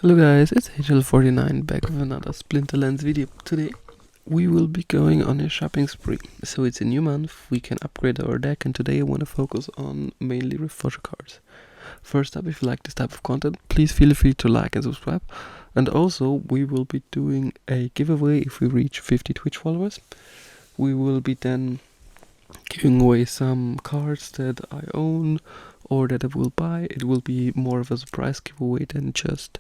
Hello guys, it's Ign Hl04 back with another Splinterlands video. Today we will be going on a shopping spree. So it's a new month, we can upgrade our deck, and today I want to focus on mainly Riftwatcher cards. First up, if you like this type of content, please feel free to like and subscribe. And also we will be doing a giveaway if we reach 50 Twitch followers. We will be then giving away some cards that I own or that I will buy. It will be more of a surprise giveaway than just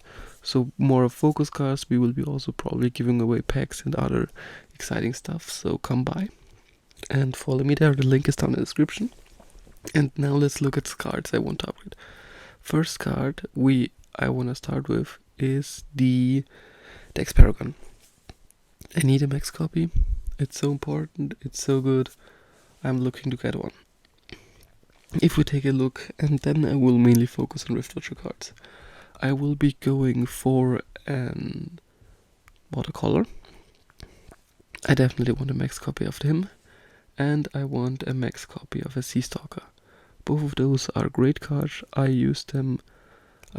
more of focus cards. We will be also probably giving away packs and other exciting stuff, so come by and follow me there. The link is down in the description. And now let's look at the cards I want to upgrade. First card I want to start with is the Dex Paragon. I need a max copy. It's so important, it's so good. I'm looking to get one. If we take a look, and then I will mainly focus on Riftwatcher cards. I will be going for an watercolor. I definitely want a max copy of him, and I want a max copy of a Sea Stalker. Both of those are great cards. I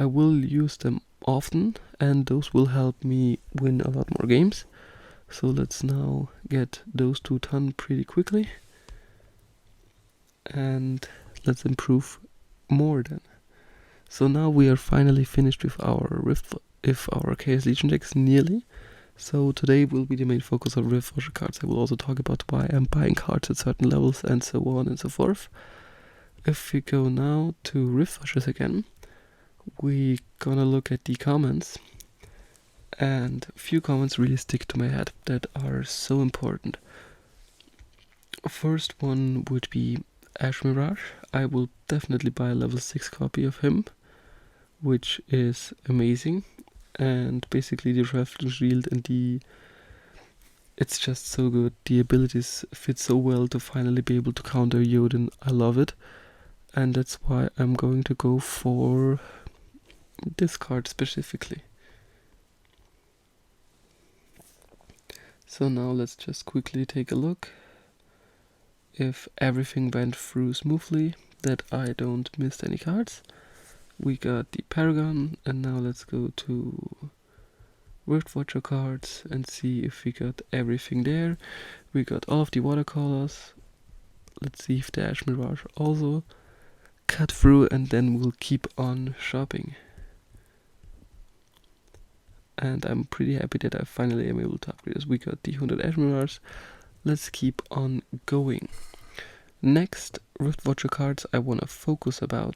will use them often, and those will help me win a lot more games. So let's now get those two done pretty quickly. And let's improve more then. So now we are finally finished with our our Chaos Legion decks, nearly. So today will be the main focus of Riftwatcher cards. I will also talk about why I'm buying cards at certain levels and so on and so forth. If we go now to Riftwatchers again, we gonna look at the comments. And a few comments really stick to my head that are so important. First one would be Ash Mirage. I will definitely buy a level 6 copy of him, which is amazing. And basically the Reflection Shield and it's just so good. The abilities fit so well to finally be able to counter Jotun. I love it. And that's why I'm going to go for this card specifically. So now let's just quickly take a look if everything went through smoothly, that I don't miss any cards. We got the Paragon, and now let's go to Riftwatcher cards and see if we got everything there. We got all of the watercolors. Let's see if the Ash Mirage also cut through, and then we'll keep on shopping. And I'm pretty happy that I finally am able to upgrade this. We got the 100 Ash Mirage. Let's keep on going. Next Riftwatcher cards I want to focus about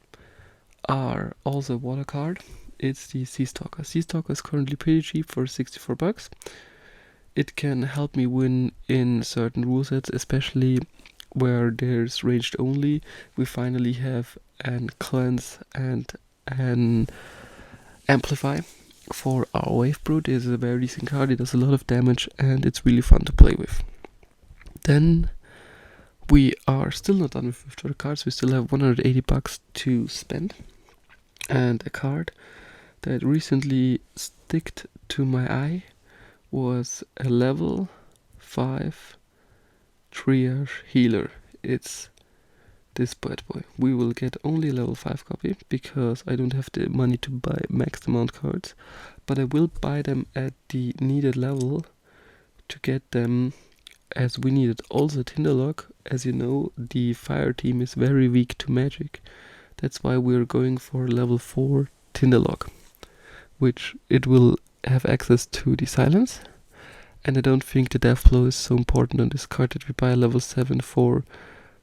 are also a water card. It's the Sea Stalker. Sea Stalker is currently pretty cheap for 64 bucks. It can help me win in certain rule sets, especially where there's ranged only. We finally have an Cleanse and an Amplify for our Wave Brute. It is a very decent card. It does a lot of damage and it's really fun to play with. Then we are still not done with Riftwatcher cards. We still have 180 bucks to spend. And a card that recently sticked to my eye was a level 5 Triage Healer. It's this bad boy. We will get only a level 5 copy because I don't have the money to buy maxed amount cards, but I will buy them at the needed level to get them as we need it. Also Tinderlock, as you know, the fire team is very weak to magic. That's why we're going for level 4 Tinderlock, which it will have access to the silence. And I don't think the death blow is so important on this card that we buy a level 7 for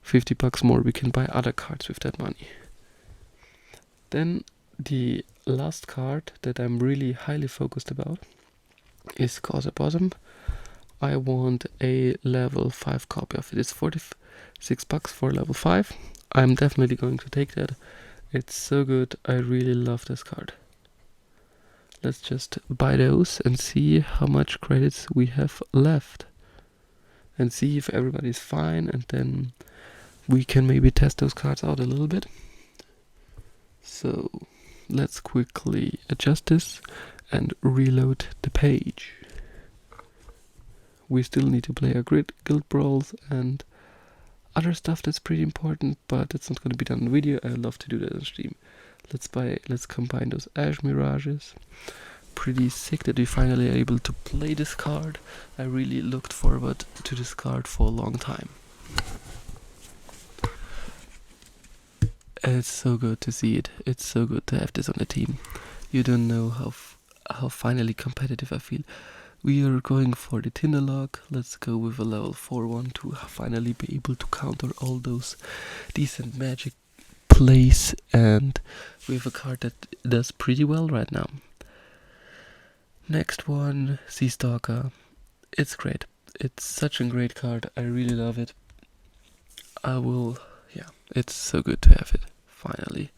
50 bucks more. We can buy other cards with that money. Then the last card that I'm really highly focused about is Causa Bottom. I want a level 5 copy of it. It's 46 bucks for level 5. I'm definitely going to take that. It's so good. I really love this card. Let's just buy those and see how much credits we have left. And see if everybody's fine, and then we can maybe test those cards out a little bit. So let's quickly adjust this and reload the page. We still need to play our guild brawls and other stuff that's pretty important, but it's not going to be done in the video. I love to do that on stream. Let's combine those Ash Mirages. pretty sick that we finally are able to play this card. I really looked forward to this card for a long time. It's so good to see it. It's so good to have this on the team. You don't know how finally competitive I feel. We are going for the Tinder lock. Let's go with a level 4 one to finally be able to counter all those decent magic plays, and we have a card that does pretty well right now. Next one, Sea Stalker. It's great. It's such a great card. I really love it. It's so good to have it, finally.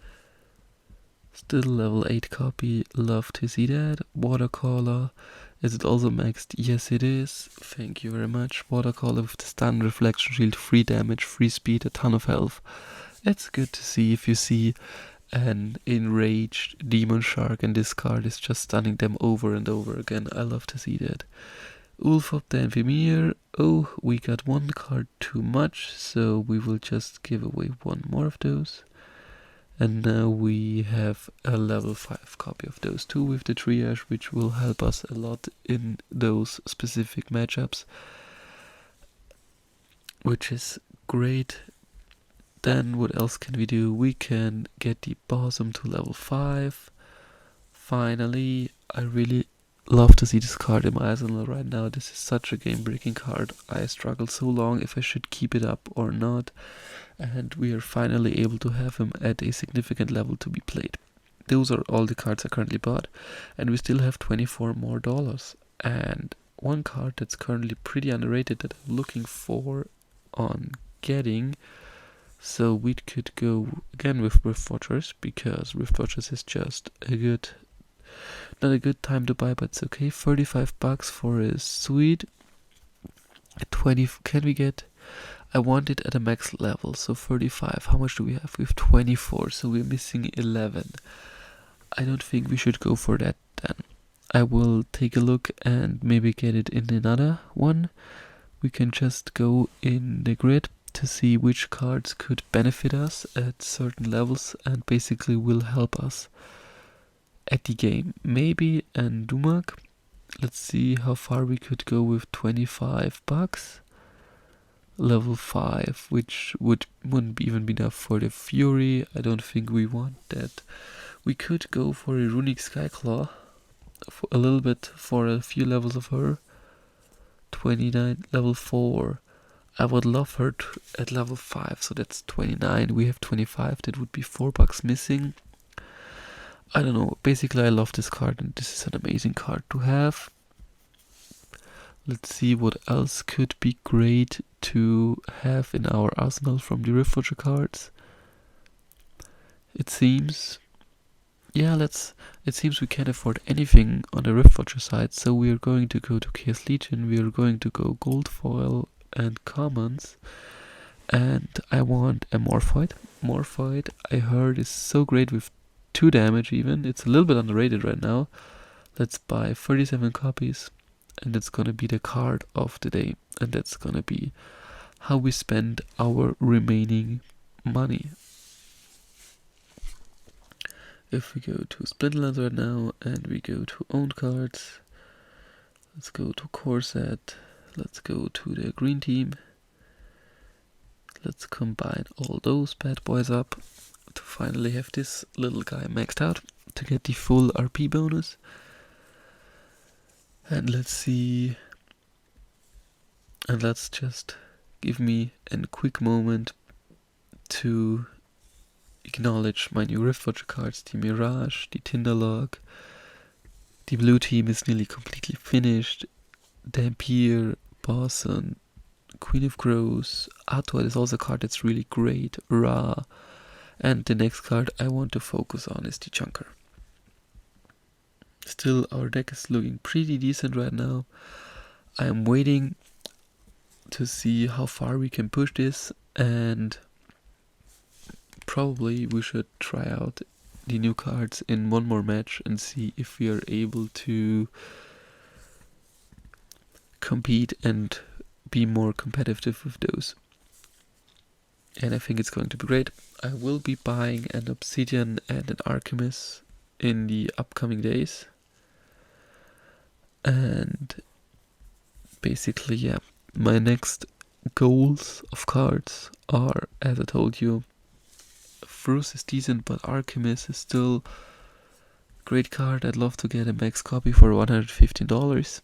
Still level 8 copy, love to see that. Watercaller, is it also maxed? Yes it is, thank you very much. Watercaller with the stun, reflection shield, free damage, free speed, a ton of health. It's good to see if you see an enraged demon shark and this card is just stunning them over and over again. I love to see that. Ulfop the Amphimere. Oh, we got one card too much, so we will just give away one more of those. And now we have a level 5 copy of those two with the triage, which will help us a lot in those specific matchups, which is great. Then what else can we do? We can get the Bosom to level 5. Finally, I really love to see this card in my arsenal right now. This is such a game-breaking card. I struggled so long if I should keep it up or not, and we are finally able to have him at a significant level to be played. Those are all the cards I currently bought, and we still have $24 more. And one card that's currently pretty underrated that I'm looking for on getting, so we could go again with Riftwatchers, because Riftwatchers is just not a good time to buy, but it's okay. $35 for a sweet 20. Can we get? I want it at a max level, so 35. How much do we have? We have 24, so we're missing 11. I don't think we should go for that then. I will take a look and maybe get it in another one. We can just go in the grid to see which cards could benefit us at certain levels and basically will help us at the game. Maybe and Dumak. Let's see how far we could go with $25. Level 5, which wouldn't even be enough for the Fury. I don't think we want that. We could go for a Runic Skyclaw for a little bit, for a few levels of her. 29, level 4. I would love her at level 5, so that's 29. We have 25, that would be $4 missing. I don't know, basically I love this card and this is an amazing card to have. Let's see what else could be great to have in our arsenal from the Riftwatcher cards. It seems we can't afford anything on the Riftwatcher side, so we are going to go to Chaos Legion, we are going to go gold foil and commons, and I want a Morphoid. Morphoid, I heard, is so great with 2 damage even. It's a little bit underrated right now. Let's buy 37 copies, and that's gonna be the card of the day, and that's gonna be how we spend our remaining money. If we go to Splinterlands right now and we go to owned cards, let's go to core set, let's go to the green team, let's combine all those bad boys up to finally have this little guy maxed out to get the full RP bonus. And let's see, and let's just give me a quick moment to acknowledge my new Riftwatcher cards, the Mirage, the Tinderlog. The blue team is nearly completely finished. Dampier, Boson, Queen of Crows, Atoid is also a card that's really great, Ra, and the next card I want to focus on is the Chunker. Still, our deck is looking pretty decent right now. I am waiting to see how far we can push this, and probably we should try out the new cards in one more match and see if we are able to compete and be more competitive with those. And I think it's going to be great. I will be buying an Obsidian and an Archimedes in the upcoming days. And basically, yeah, my next goals of cards are, as I told you, Frus is decent, but Archimedes is still a great card. I'd love to get a max copy for $115,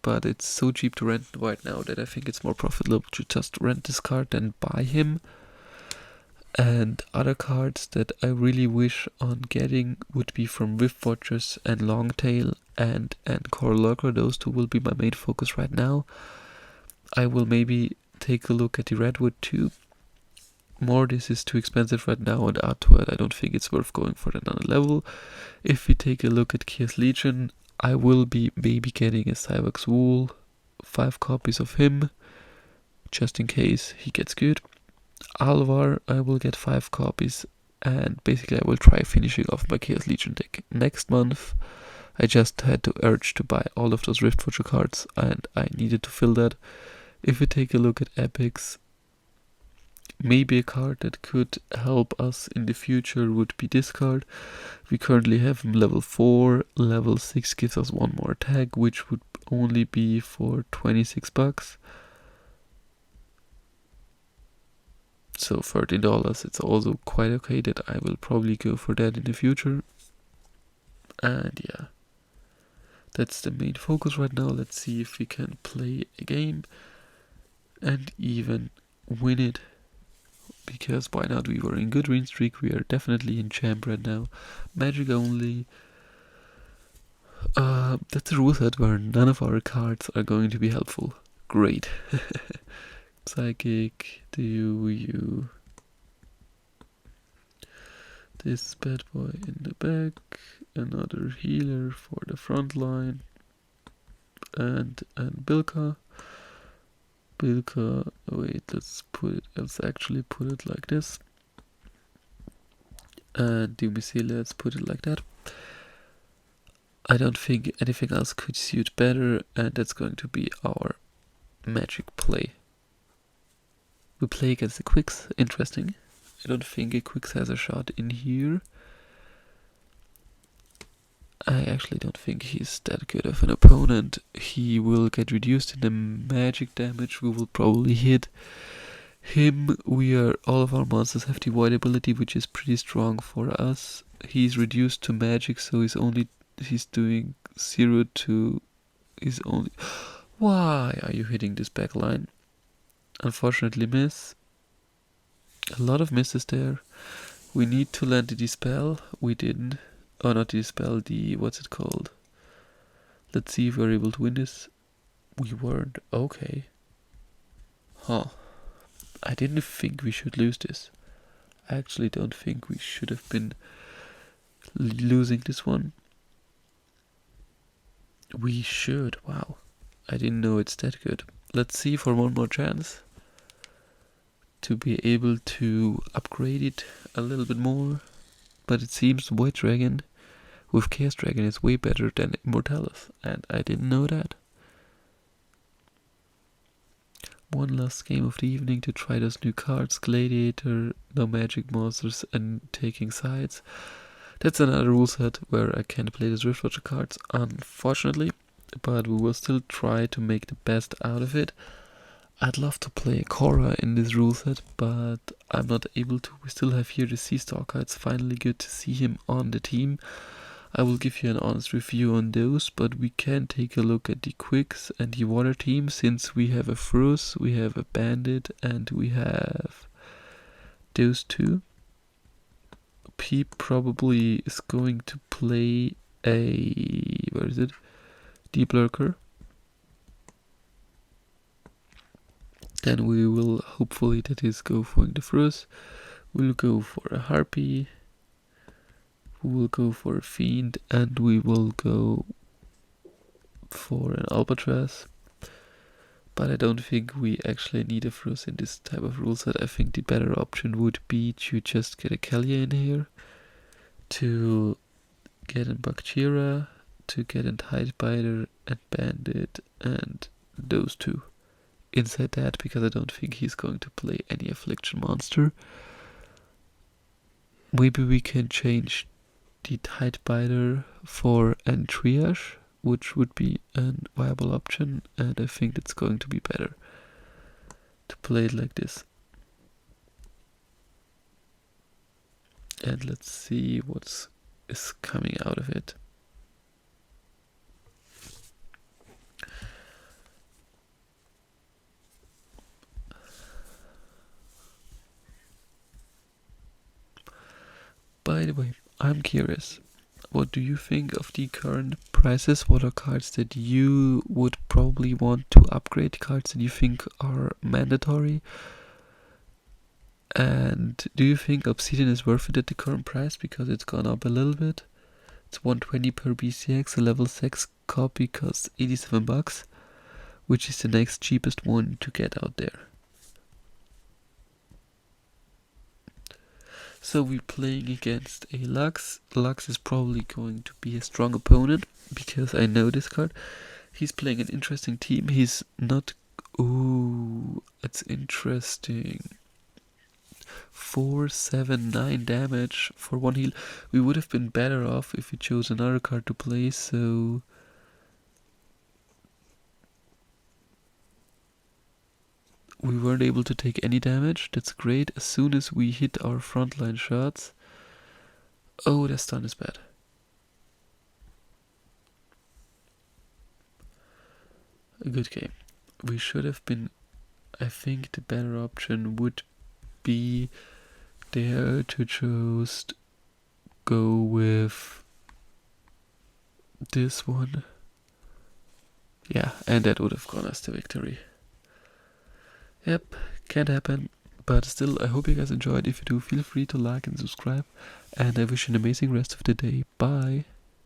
but it's so cheap to rent right now that I think it's more profitable to just rent this card than buy him. And other cards that I really wish on getting would be from Riftwatchers and Longtail and Core Lurker. Those two will be my main focus right now. I will maybe take a look at the Redwood too. This is too expensive right now, and add to it, I don't think it's worth going for another level. If we take a look at Chaos Legion, I will be maybe getting a Cyberx Wool, 5 copies of him, just in case he gets good. Alvar, I will get 5 copies, and basically I will try finishing off my Chaos Legion deck. Next month, I just had to urge to buy all of those Riftwatcher cards, and I needed to fill that. If we take a look at epics, maybe a card that could help us in the future would be this card. We currently have him level 4, level 6 gives us 1 more attack, which would only be for $26. So $30, it's also quite okay that I will probably go for that in the future. And yeah, that's the main focus right now. Let's see if we can play a game and even win it. Because why not? We were in good win streak. We are definitely in champ right now. Magic only. That's a rule set where none of our cards are going to be helpful. Great. Psychic, do you this bad boy in the back, another healer for the front line, and Bilka. Wait, let's actually put it like this. And Dumisile, let's put it like that. I don't think anything else could suit better, and that's going to be our magic play. We play against the Quicks, interesting. I don't think a Quicks has a shot in here. I actually don't think he's that good of an opponent. He will get reduced in the magic damage. We will probably hit him. All of our monsters have the void ability, which is pretty strong for us. He's reduced to magic, so he's doing 0 to his only. Why are you hitting this back line? Unfortunately miss. A lot of misses there. We need to land the dispel. We didn't. Oh, not the dispel, what's it called? Let's see if we're able to win this. We weren't. Okay. Huh. I didn't think we should lose this. I actually don't think we should have been losing this one. We should. Wow. I didn't know it's that good. Let's see for one more chance to be able to upgrade it a little bit more. But it seems White Dragon with Chaos Dragon is way better than Immortalis, and I didn't know that. One last game of the evening to try those new cards, Gladiator, no magic monsters, and taking sides. That's another rule set where I can't play those Riftwatcher cards, unfortunately, but we will still try to make the best out of it. I'd love to play Korra in this rule set, but I'm not able to. We still have here the Sea Stalker. It's finally good to see him on the team. I will give you an honest review on those, but we can take a look at the Quicks and the Water team, since we have a Frus, we have a Bandit, and we have those two. P probably is going to play where is it? Deep Lurker. Then we will hopefully, that is go for the Frus. We'll go for a Harpy. We will go for a Fiend, and we will go for an Albatross. But I don't think we actually need a Frus in this type of rule set. I think the better option would be to just get a Kalia in here, to get a Bakchira, to get a Tidebiter and Bandit, and those two. Inside that, because I don't think he's going to play any Affliction monster. Maybe we can change the Tidebiter for a Triage, which would be a viable option, and I think it's going to be better to play it like this. And let's see what is coming out of it. By the way, I'm curious, what do you think of the current prices? What are cards that you would probably want to upgrade, cards that you think are mandatory? And do you think Obsidian is worth it at the current price? Because it's gone up a little bit. It's 120 per BCX, a level 6 copy costs 87 bucks, which is the next cheapest one to get out there. So we're playing against a Lux. Lux is probably going to be a strong opponent, because I know this card. He's playing an interesting team. He's not... Ooh, that's interesting. 4, 7, 9 damage for 1 heal. We would have been better off if we chose another card to play, so... We weren't able to take any damage. That's great. As soon as we hit our frontline shots... Oh, that stun is bad. A good game. We should have been... I think the better option would be there to just go with this one. Yeah, and that would have gone us to victory. Yep, can't happen. But still, I hope you guys enjoyed. If you do, feel free to like and subscribe. And I wish you an amazing rest of the day. Bye.